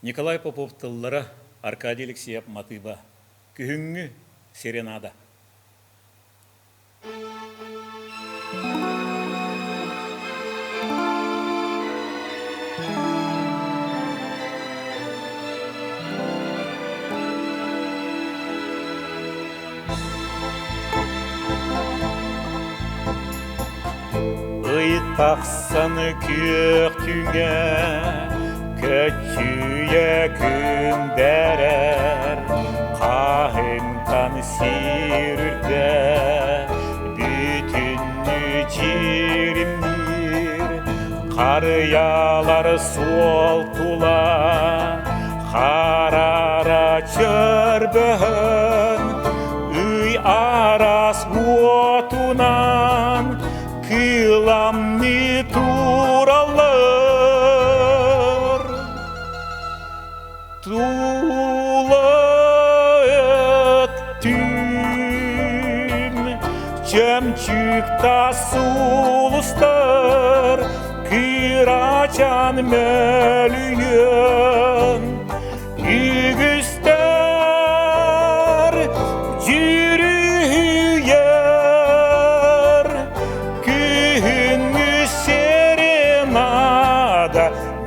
Николай Попов тыллара, Аркадий Алексеев матыба. Күхүңгү серенада. Тақсаны көктүңе көтчүйе күндерер қағыңтан сирүрде бүтүнні жиримдир қарыялар суол тула қарара чөрбөн үй арас отунан кыламны туралар тула өттүм чөмчүкта сулустар кырачан мөлүйөн үгүстер жүрүйөр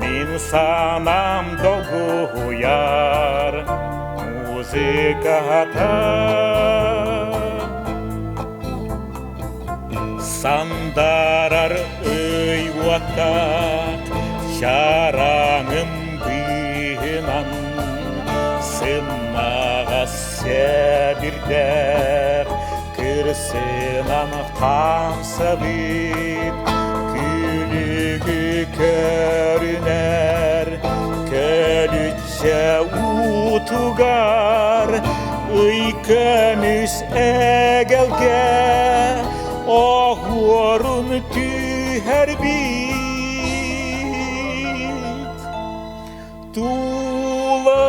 Min sanam dolguyar muzikata Sandarar öy vatak şarangım bıhınan Sınnağa sebirder kırsınan kamsabit Körüner, kölütçe utugar Iykömüs egelge Oğurun tüher bit Tula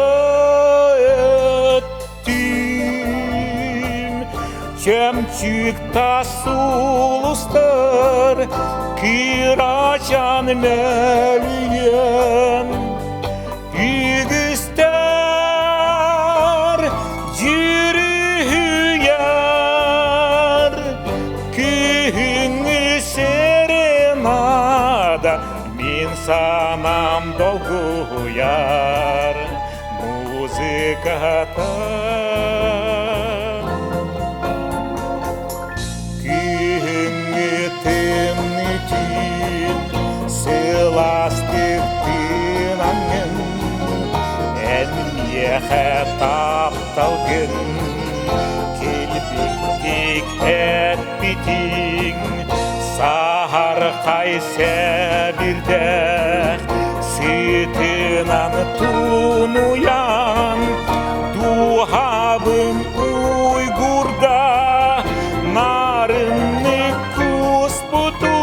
öttüm Çömçükta sulustar Kıraçan mölüyen Ügüster jürüyer Kühüngü serenada Min sanam dolguyar Muzikata Сыластықтың аңын Әнмеға тапталғын Келбеттік әтпетің Сағар қайса бірдәқ Сытынан тунуян Дуғабын уйгурда Нарынны күс бұту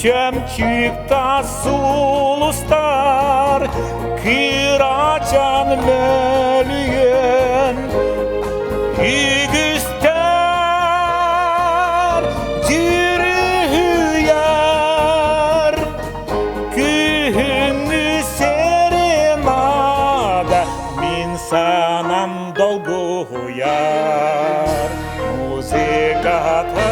Çömçükta sulustar Kıraçan mölüyen Ügüster jürüyer Kühüngü serenada Min sanam dolguyar Muzikata